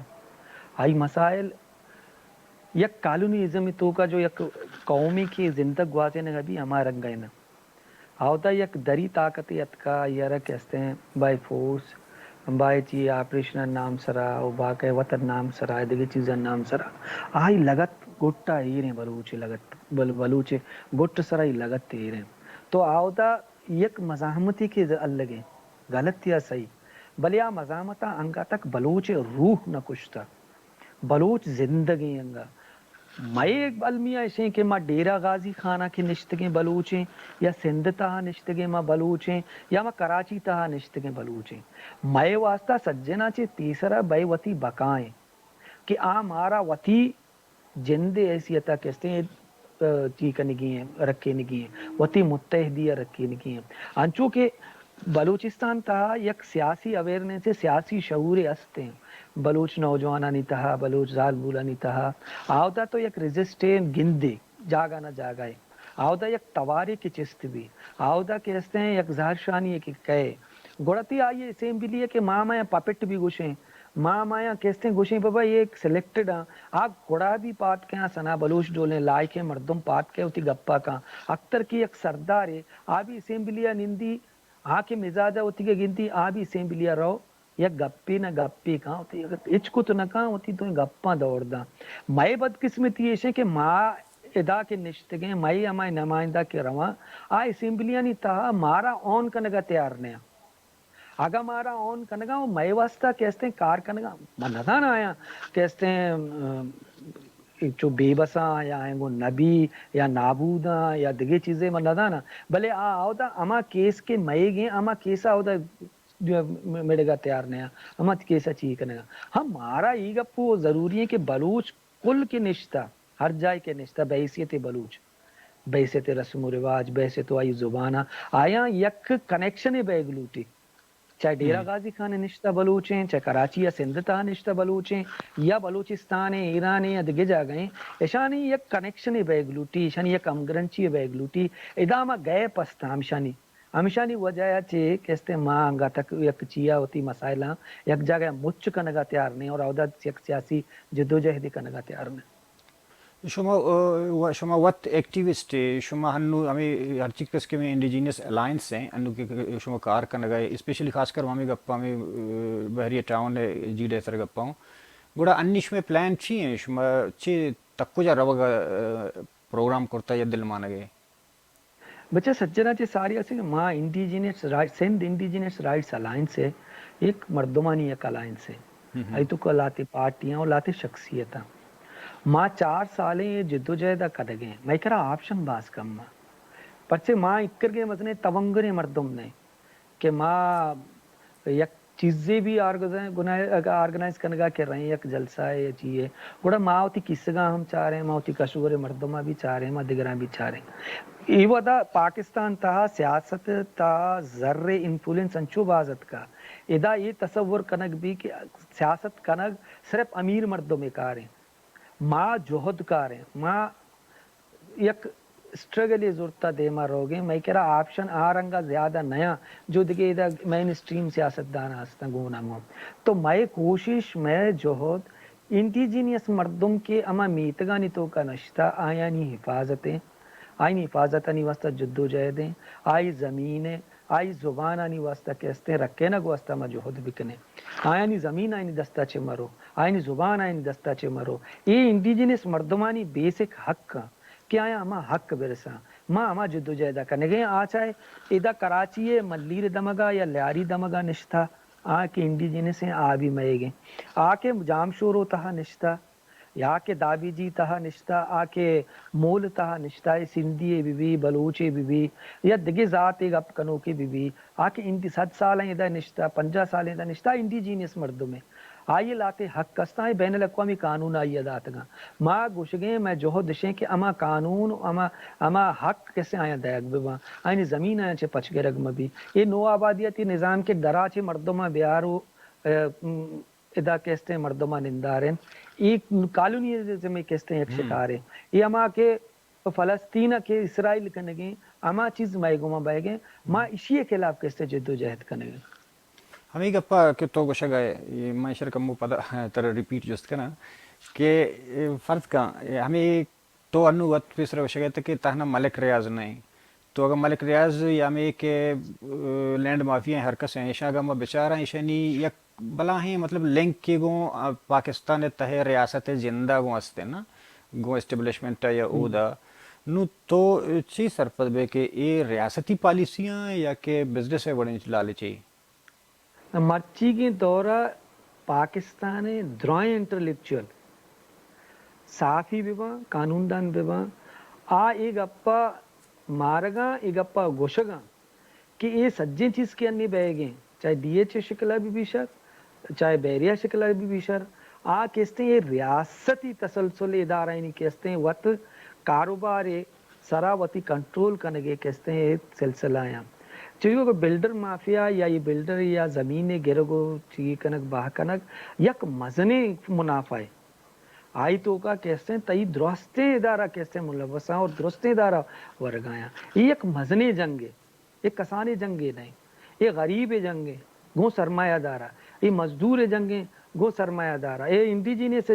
آئی مسائل یک کالونیزم تو کا جو یک قومی کی زندگ گوازے نگا بھی ہمارا رنگا ہے نا آوتا یک دری طاقتیت کا یارا کہتے ہیں بائی فورس بائی چی آپریشن نام سرا او باقی وطن نام سرا دیگے چیزن نام سرا آئی لگت گٹا ہیریں بلوچے لگت بلوچے گٹ سرا ہی لگت ہیریں تو آوتا یک مزاحمتی کے الگیں غلط یا صحیح بلے آ مزاحمتا انگا تک بلوچے روح نہ کشتا بلوچ زندگی انگا میں ایک المیہ ایسے کہ ماں ڈیرہ غازی خانہ کے نشتگیں بلوچیں یا سندھ تہا نشتگیں ماں بلوچیں یا ماں کراچی تہا نشتگیں بلوچیں میں واسطہ سجنا چے تیسرا بے وطی بقائیں کہ آ مارا وطی جند حیثیتہ کہتے ہیں ٹھیک نگی ہیں رکھے نگی ہیں وطی متحدیہ رکھے نگی ہیں انچو کہ بلوچستان تہا یک سیاسی اویرنس سے سیاسی شعور ہستے ہیں بلوچ نوجوانانی تہا بلوچ زال بولانی تہا آوتا تو یک ریزسٹین گندے جاگا نہ جاگائے آوتا یک تواری کی چست بھی آوتا کہتے ہیں یک زہرشانی ایک کہے گوڑتی آئیے اسے بھی لیے کہ ماں مایا پپٹ بھی گوشیں ماں مایا کہتے ہیں گوشیں بابا یہ ایک سلیکٹڈ ہاں آپ گوڑا بھی پات کے ہاں سنا بلوچ ڈولیں لائک ہیں مردم پات کے ہوتی گپا کا اکتر کی ایک سردار ہے آ بھی اسمبلیاں نندی آ کے مزاجہ ہوتی کے گنتی آ بھی اسمبلیاں رہو या गप्पी न गप्पी कहाँ होती अगर इचकुत न कहाँ होती तो गप्पा दौड़दा मई बदकिस्मती ऐसे कि माँ इदा के निश्तगे मई अमाय नुमाइंदा के रवा आ असेंबलियां नहीं था मारा ऑन कनगा तैयार ने आगा मारा ऑन कनगा वो मई वास्ता कहते हैं कार कनगा मनदा ना आया कहते हैं जो बेबसा या वो नबी या नाबूदा या दिगे चीजें मनदा ना भले आ आवदा अमा केस के मई गए अमा केसा आवदा मेड़ेगा तैयार नहीं हम कैसा चाहिए करेगा हमारा ई गप्पू जरूरी है कि बलूच कुल के निश्ता हर जाय के निश्ता बैसियत बलूच बैसियत रस्म रिवाज बैसियत आई जुबाना आया यक कनेक्शन है बैगलूटी चाहे डेरा गाजी खान निश्ता बलूच हैं चाहे कराची या सिंध ता निश्ता बलूच हैं या बलूचिस्तान है ईरान है या दिगे जा गए ऐशानी यक कनेक्शन है बैगलूटी ऐशानी यक अमगरंची है बैगलूटी इदामा गए पस्ता हमशानी हमेशानी वजह चे कहते माँ अंगा तक यक चिया होती मसाइला यक जगह मुच्च कनगा तैयार नहीं और औदा यक सियासी जद्दोजहदी कनगा तैयार नहीं شما وقت ایکٹیوسٹ شما ہنو ہمیں ہر چیز کے میں انڈیجینس الائنس ہیں انو کے شما کار کرنا گئے اسپیشلی خاص کر ہمیں گپا میں بحریہ ٹاؤن جی ڈے سر گپا ہوں گوڑا انیش میں پلان چی ہیں شما چی تکو جا روگا پروگرام کرتا یا دل مانا گئے بچہ سجنا چی ساری ایسے کہ ماں indigenous right Sindh indigenous rights alliance ہے ایک مردمانی ایک الائنس ہے ای تو کو لاتے پارٹیاں اور لاتے شخصیتاں ماں 4 سالیں جدوجہد کر گئے میں کرا آپشن باز کم ماں پرچے ماں اکر گئے مزنے تونگرے مردم نے کہ ماں یک چیزیں بھی آرگنائز کرنگا کر رہے ہیں یک جلسہ ہے یا چیئے گوڑا ماں ہوتی کسگاں ہم چاہ رہے ہیں ماں ہوتی کشور مردمہ بھی چاہ رہے ہیں ماں دگران بھی چاہ رہے ہیں یہ ودا پاکستان تا سیاست تا ذر انفلوئنس انچو بازت کا ادا یہ تصور کنگ بھی کہ سیاست کنگ صرف امیر مردوں میں کار ہیں ماں جوہد کار ہیں ماں یک اسٹرگل ضرورتا دے ماں روگے میں کہہ رہا آپشن آرنگا زیادہ نیا جو دیکھے ادھا مین اسٹریم سیاست دان آستا گونا موں تو میں کوشش میں جوہد انڈیجینیس مردم کے اما میتگانی تو کا نشتہ آیا نہیں حفاظتیں آئی نہیں حفاظتانی واسطہ جدو جہدیں آئی زمینیں آئی زبان آنی واسطہ کہستے رکھے نہ کو واسطہ جوہد بکنے آیا نہیں زمین آئی نہیں دستا چے مرو آئی نہیں زبان آئی نہیں دستا چے مرو یہ انڈیجینس مردمانی بیسک حق کا کہ آیا ہما حق برسا ماں ہما جدو جہدہ کرنے گئے آ چاہے ادھا کراچی ہے ملیر دمگا یا لیاری دمگا نشتہ آ کے انڈیجینس ہیں آ بھی مئے گئے آ کے جام شورو تہا نشتہ یا کے دابی جی تہا نشتہ آ کے مول تہا نشتہ سندھی بی بلوچ بی یا دگے ذات ایک اپ کنو کے بی آ کے 7 سال ہیں دا نشتہ 50 سال ہیں دا نشتہ انڈیجینس مردوں میں آئیے لاتے حق کستا ہے بین الاقوامی قانون آئیے داتگا ماں گوشگیں میں جوہد دشیں کہ اما قانون اما حق کیسے آیا دیگ ببا آئینی زمین آیا چھے پچ گے رگم بھی یہ نو آبادیتی نظام کے ڈرا چھے مردوں میں بیارو ادا کہستے ہیں مردوں میں ننداریں ایک کالونی میں کہستے ہیں ایک شکار ہے یہ اما کے فلسطین کے اسرائیل کنگیں اما چیز مائے گوما بائے گئے ماں اسی کے خلاف کہستے جد و جہد کنگیں ہمیں گپا کہ تو گوشہ گئے یہ معاشر کمو پتہ تر ریپیٹ جست کرنا کہ فرض کا ہمیں تو انو وقت پہ سر گوشہ گئے کہ تہنا ملک ریاض نہیں تو اگر ملک ریاض یا ہمیں کہ لینڈ مافیا حرکت ہیں ایشا گا بیچارہ ایشانی یک بلا ہیں مطلب لنک کے گوں پاکستان تہ ریاست زندہ گوں ہستے نا گوں اسٹیبلشمنٹ یا اودا نو تو چی سرپد بے کہ یہ ریاستی پالیسیاں یا کہ بزنس ہے بڑے چلالے چاہیے مرچی کے دورہ پاکستان درائیں انٹرلیکچول صافی بیبا قانون دان بیبا آ ایک اپا مارگا ایک اپا گوشگا کہ یہ سجیں چیز کے انی بے گئے چاہے ڈی ایچ شکلہ بھی شر چاہے بیریہ شکلہ بھی شر آ کہستے ہیں یہ ریاستی تسلسل ادارہ نہیں کہستے ہیں وقت کاروبار سراوتی کنٹرول کرنے کہستے ہیں سلسلہ ہیں چاہیے کہ بلڈر مافیا یا یہ بلڈر یا زمین گرگو چیئے کنک باہ کنک یک مزنے منافع ہے آئی تو کا کہستے ہیں تئی درستیں ادارہ کہستے ہیں ملوثہ اور درستیں ادارہ ورگایا یہ یک مزنے جنگ ہے یہ کسانے جنگیں نہیں یہ غریب جنگیں گو سرمایہ دارہ یہ مزدور جنگیں گو سرمایہ دارہ یہ انڈیجینس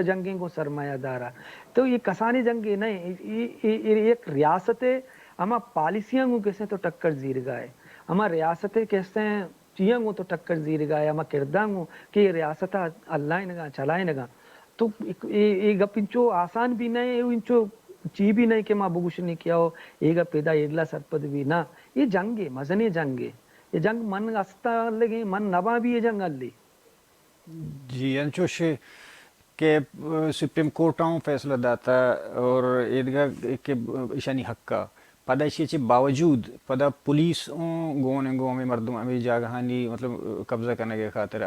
جنگیں گو سرمایہ دارہ تو یہ کسانے جنگیں نہیں ایک ریاست ہے ہما پالیسیاں کو کہتے ہیں تو ٹکر زیر گائے ہما ریاستیں کہتے ہیں چیئنگو تو ٹکر زیر گا یا ما کردانگو کہ ریاستہ اللہ نگا چلائے نگا تو یہ گپ انچو آسان بھی نہیں انچو چی بھی نہیں کہ ماں بگوش نہیں کیا ہو یہ گپ پیدا ایڈلا سرپد بھی نہ یہ جنگ ہے مزنے جنگ ہے یہ جنگ من استا لگے من نبا بھی یہ جنگ اللہ جی انچوش کہ سپریم کورٹاؤں فیصلہ داتا اور ایدگاہ کہ ایشانی حق کا پدا اسی باوجود پدا پولیس گونے گو میں مردم ہمیں جاگہانی مطلب قبضہ کرنے کے خاطر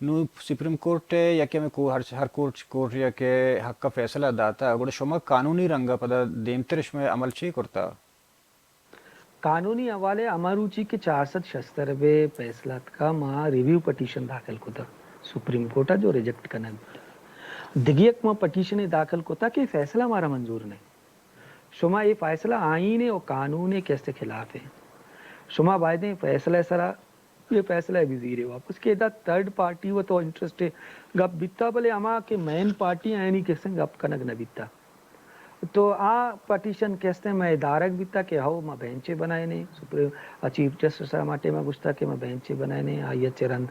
نو سپریم کورٹ یا کہ میں ہر کورٹ یا کہ حق کا فیصلہ داتا گوڑا شما قانونی رنگا پدا دیمترش میں عمل چی کرتا قانونی حوالے اماروچی کے 476 فیصلات کا ماں ریویو پٹیشن داخل کو تھا سپریم کورٹ جو ریجیکٹ کرنا دگیک ماں پٹیشن داخل کو تھا کہ فیصلہ ہمارا منظور نہیں شما یہ فیصلہ آئین اور قانون کے خلاف ہے شما بائدیں فیصلہ سرا یہ فیصلہ ہے وزیر واپس کہ دا تھرڈ پارٹی وہ تو انٹرسٹ ہے گپ بیتا بلے اما کہ مین پارٹی آئینی کیسے گپ کنگ نہ بیتا تو آ پٹیشن کہتے ہیں میں ادارک بیتا کہ ہو میں بینچے بنائے نہیں سپریم چیف جسٹس ماٹے میں گشتا کہ میں بینچے بنائے نہیں آئیے چرند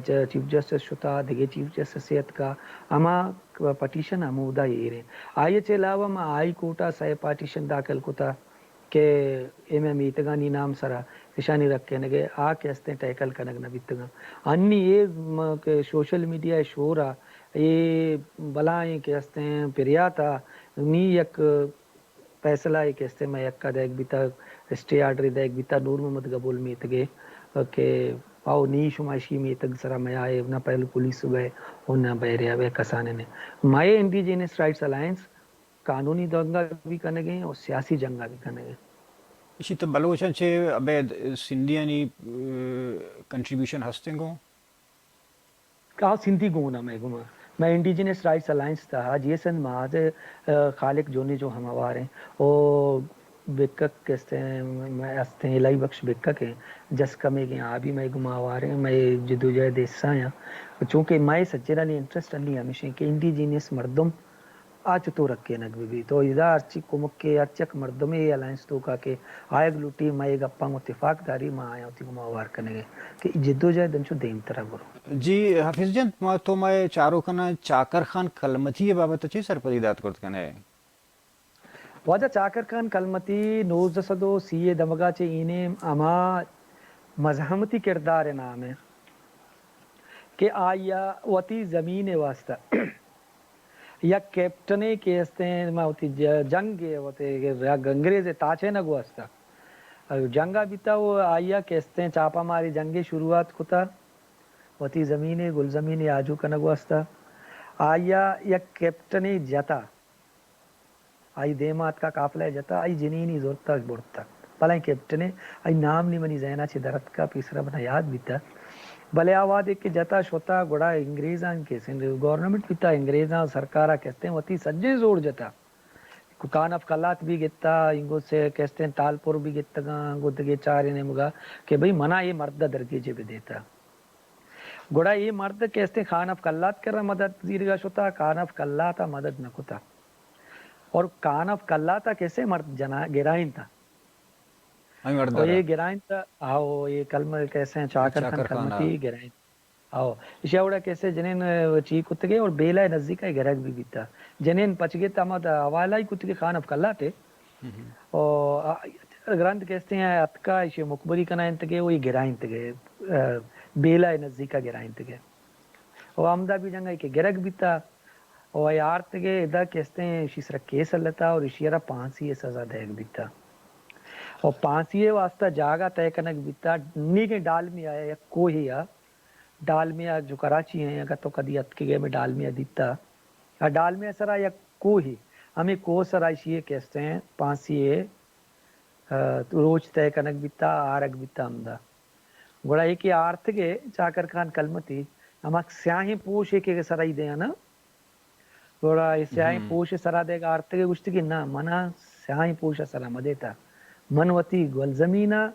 چیف جسٹس شتا دگے چیف جسٹس صحت کا اما پٹیشن عمودہ یہ رہے آئیے چے علاوہ میں آئی کورٹا سائے پٹیشن داخل کو تھا کہ ایم ایم ایتگانی نام سرا نشانی رکھے نگے آ کہتے ہیں ٹیکل کنگ نہ بیتگا انی یہ سوشل میڈیا شورا یہ بلائیں کہتے ہیں پریاتا نی یک فیصلہ یہ کہتے ہیں میں یک کا دیکھ بیتا اسٹے آرڈر دیکھ بیتا نور محمد قبول میتگے کہ پاؤ نی شمائشی میتگ سرا میں آئے نہ پہلو پولیس گئے اور نہ بہرے آوے کسانے نے مائے انڈیجینس رائٹس الائنس قانونی دنگا بھی کرنے گئے اور سیاسی جنگا بھی کرنے گئے اسی تو بلوچن چھے ابید سندھیانی کنٹریبیوشن ہستے گو کہا سندھی گونا میں انڈیجینس رائٹس الائنس تھا جی ایس این مہاد خالق جونے جو ہم آوار ہیں وہ بکک کہتے ہیں میں ہستے ہیں الہی بخش بکک ہیں جس کا میں کہ آبی میں گما آوار ہیں میں جدو جہد حصہ ہیں چونکہ میں سچیرہ لی انٹرسٹ علی ہمیشہ کہ انڈیجینس مردم آج تو رکھے نگوی بھی تو اذا ارچی کمک کے ارچک مردم یہ الائنس تو کا کہ آئے گلوٹی میں گپا اتفاق داری میں آیا ہوتی گما آوار کرنے گئے کہ جدو جہد انچو دیم طرح گرو جی حافظ جان تو میں چاروں کنا چاکر خان کلمتی بابت چی سرپدیدات کرت کنے واجہ چاکر خان کلمتی نوز صدو سی دمگا چے اینے اما مزاحمتی کردار نام ہے کہ آیا وتی زمین واسطہ یا کیپٹنے کے ہستے ہیں میں ہوتی جنگ ہوتے انگریز تاچے نہ گواستا جنگا بیتا وہ آیا کہتے ہیں چاپا ماری جنگی شروعات کتا وتی زمین گل زمین آجو کا نگواستا آیا یا کیپٹنے جتا آئی دیمات کا قافلہ جتا آئی جنینی زورتا بڑھتا پلائیں کیپٹنے آئی نام نہیں منی زینہ چھ درد کا پیسرا بنا یاد بیتا بلے آواد ایک جتا شوتا گوڑا انگریزان کے گورنمنٹ پیتا انگریزان سرکارہ کہتے ہیں وتی سجے زور جتا کانف کلات بھی گتا انگو سے کہتے ہیں تالپور بھی گتا گا انگو دگے چارے نے مگا کہ بھئی منع یہ مرد درگے جے بھی دیتا گوڑا یہ مرد کہتے ہیں خانف کلات کر رہا مدد زیرگا شوتا خانف کلاتا مدد نکتا اور خانف کلاتا کیسے مرد جنا گرائن تھا اور یہ گرائن تھا آو یہ کلمہ کیسے ہیں چاکر خان کلمتی گرائن آو اشیاوڑا کیسے جنین چی کتگے اور بیلہ نزدیکہ گرگ بھی بیتا جنین پچگے تامد حوالائی کتگے خانف کلاتے اور گرانت کہتے ہیں اتکا اشی مقبری کنا انتگے وہ یہ گرائن تگے بیلہ نزدیکہ گرائن تگے اور آمدہ بھی جنگا کہ گرگ بیتا اور یار تگے ادھا کہتے ہیں اشی سر کیس اللتا اور اشیرہ 5 سزا دیکھ بیتا اور 5 واسطہ جاگا تے کنک بیتا نی کے ڈال میں آیا یا کوئی یا ڈال میں جو کراچی ہیں اگر تو کدی ات کے گئے میں ڈال میں دیتا ڈال میں سرا یا کوئی ہمیں کو سرا شیئے کہتے ہیں 5 روچ تے کنک بیتا آرک بیتا ہمدہ گوڑا ایک یہ آرت کے چاکر خان کلمتی ہما سیاہیں پوش ایک سرائی دیا نا گوڑا سیاہیں پوش سرا دے گا آرت کے گشتگی نا منا سیاہیں پوش سرا مدیتا منوتی گل زمینہ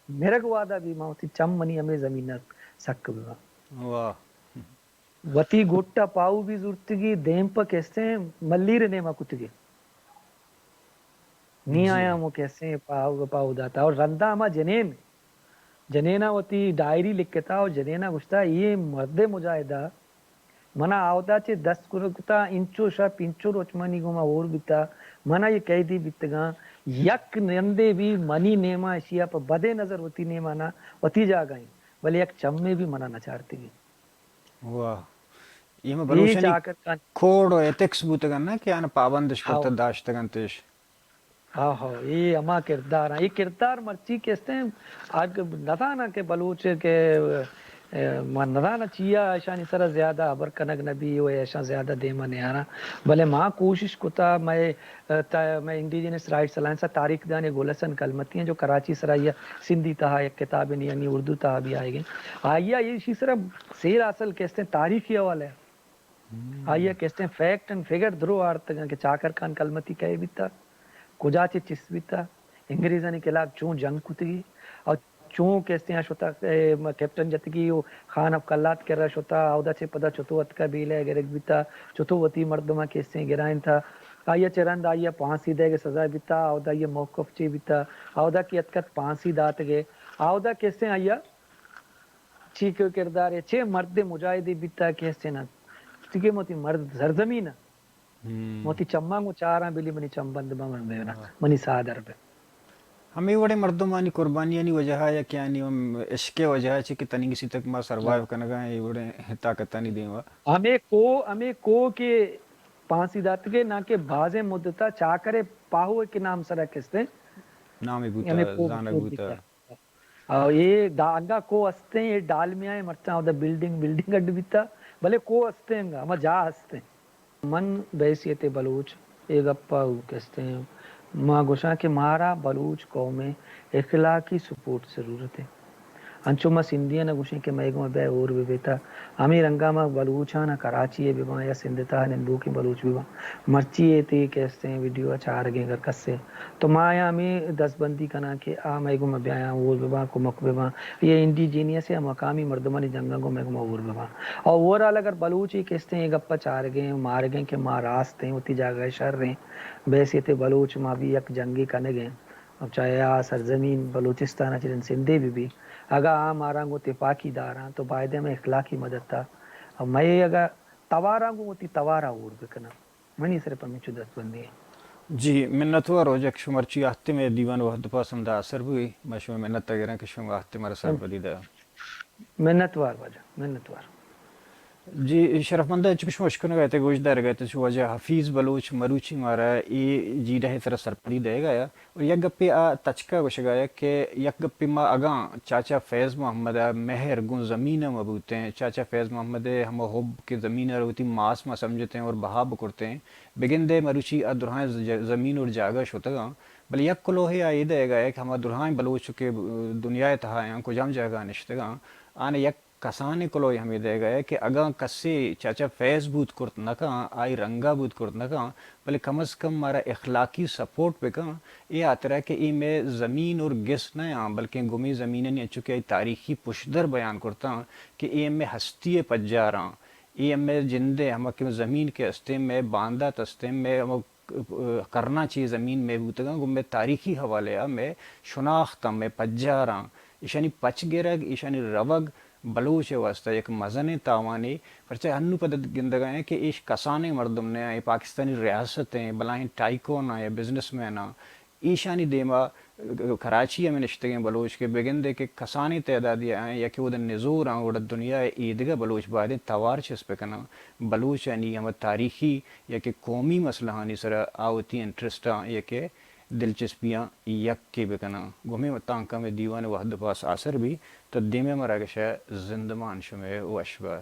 میرے کو وعدہ بھی ماں چم منی ہمیں زمینہ سک بھی وتی گوٹا پاؤ بھی ضرورتگی دیم پا کہتے ہیں ملیر نیمہ کتگی نہیں آیا ہمو کہتے ہیں پاؤ داتا اور رندہ ہما جنین जनेना होती डायरी लिखता और जनेना गुस्ता ये मर्द मुजाहिदा मना आवता चे 10 कुरकुता इंचो शा पिंचो रोचमानी गुमा और बिता मना ये कह दी बितगा यक नंदे भी मनी नेमा एशिया पर बदे नजर होती ने माना होती जा गई भले एक चम्मे भी मना नचारती गई वाह ये में ये बलूचनी चाकर का कोड और एथिक्स बूतगन ना कि आन पाबंदिश हाँ करता दाश्तगन तेश हाँ हाँ ये अमा किरदार है ये किरदार मर्ची कहते हैं आज नथा ना के बलूच के नथा ना चिया ऐसा नहीं सरा ज्यादा अबर कनक नबी वो ऐसा ज्यादा दे मने आना भले माँ कोशिश कुता मैं इंडिजिनस राइट्स अलायंस तारीख दाने गोलसन कलमती हैं जो कराची सराइया सिंधी तहा एक किताब नहीं यानी उर्दू तहा भी आएगी आइया ये इसी तरह शेर असल कहते हैं तारीखी हवाले आइया कहते हैं फैक्ट एंड फिगर ध्रुव आर्त के चाकर खान कलमती कहे भी था कुजाचे चिस्विता अंग्रेजानी के खिलाफ चूं जंग कुतगी और चूं कहते हैं शोता कैप्टन जतगी वो खान अब कल्लात कर रहा शोता औदा चे पदा चतुवत का बीले गिरक बीता चतुवती मर्दमा कहते हैं गिराइन था आइया चरंद आइया फांसी दे के सजा बीता औदा ये मौकफ चे बीता औदा की अतकत फांसी दात गए औदा कहते हैं आइया ठीक किरदार है छे मर्द मुजाहिदी बीता कहते ना ठीक मोती मर्द सरजमीन मोती चम्मांगो चारा बिली मनी चंबंद बमन देना मनी सादर पे हमें बड़े मर्दमानी कुर्बानियां नहीं वजह या क्या नहीं हम इश्क वजह है कि तनी किसी तक मा सरवाइव करना ये बड़े ताकत नहीं देवा हमें को के फांसी दात के ना के बाजे मुद्दता चाकरे पाहुए के नाम सरा किसते नाम ही बूता हमें को जाना बूता और ये डांगा को हंसते ये डाल में आए मरता उधर बिल्डिंग अड्ड बीता भले को हंसते हैं हम जा हंसते मन बैसियत बलूच एक अप्पा कहते हैं माँ गुशा के मारा बलूच कौम में इखलाकी सपोर्ट जरूरत है अंचुमा सिंधिया न गुशे के मैगो में बे और भी बेता हमें रंगा में बलूचा ना कराची है बिमा या सिंधता निंदू की बलूच बिमा मर्ची है ते कहते हैं वीडियो चार गे घर कस्से तो माया हमें 10 बंदी कना के आ मैगो में ब्याया और बिमा को मक बिमा ये इंडिजीनियस है मकामी मर्दमानी जंगा को मैगो में और बिमा और ओवरऑल अगर बलूच ही कहते हैं गप्पा चार गे मार गए के माँ रास्ते होती जागा शर रहे वैसे थे बलूच माँ भी एक जंगी कने गए अब चाहे आ सरजमीन बलूचिस्तान चिरन सिंधे भी अगर आ मारांगो तिफाकी दारा तो बायदे में इखलाकी मदद था अब मैं अगर तवारांगो होती तवारा और बिकना मनी सिर्फ हमें 10 बंदी है जी मिन्नत हुआ रोज एक शुमरची आते में दीवान वहद पसंद असर भी मशहूर मिन्नत तगरा के शुम आते मारा सर बदीदा मिन्नतवार वजह मिन्नतवार जी शरफमंद चुकश मुश्किल गए थे गोशदार गए थे वजह हफीज़ बलूच मरूची मारा ये जी रहे तरह सरपरी दे गया और यक गप्पी आ तचका कुछ गया कि यक गप्पी मा अगा चाचा फैज़ मोहम्मद मेहर गुन ज़मीन मबूते हैं चाचा फैज़ मोहम्मद हम हुब के ज़मीन रोती मास में समझते हैं और बहाब करते हैं बिगिन दे मरूची आ दुरहान ज़मीन और जागश होता गा बल यक को लोहे आ ये दे गया कि हम दुरहान बलूच के दुनिया तहा को जम जाएगा निश्तगा आने यक कसाने को लो हमें दे गए कि अगर कस्से चाचा फैज बूत कुर्त न का आई रंगा बूत कुर्त न का भले कम अज़ कम मारा इखलाकी सपोर्ट पे का ये आता है कि ये मैं ज़मीन और गिस न आ बल्कि गुमी ज़मीन नहीं चुके तारीखी पुशदर बयान करता कि ये मैं हस्ती पज्जा रहा ये मैं जिंदे हम ज़मीन के हस्ते में बांधा तस्ते में हम करना चाहिए ज़मीन में बूतगा गुम तारीखी हवाले आ मैं शुनाख्ता मैं पज्जा रहा ईशानी पच गिरग ईशानी रवग बलूच वास्ता एक मज़न तावानी परचे हन्नू पद गिंदगा है कि इश कसाने मर्दम ने ये पाकिस्तानी रियासतें बलाइन टाइकोन या बिजनेसमैन ईशानी देमा कराची में निश्ते बलूच के बेगिन दे के कसानी तदादी आए या कि वो नज़ूर आँ उड़ दुनिया ईदगा बलूच बाद तवार छस पे कना बलूच यानी हम तारीखी या कि कौमी मसला हानि सर आवती इंटरेस्ट या कि दिलचस्पियाँ यक के बेकना घूमे तांका में दीवान वहद पास असर भी तो दिमे मरा के शायद जिंदमान शुमे वशबा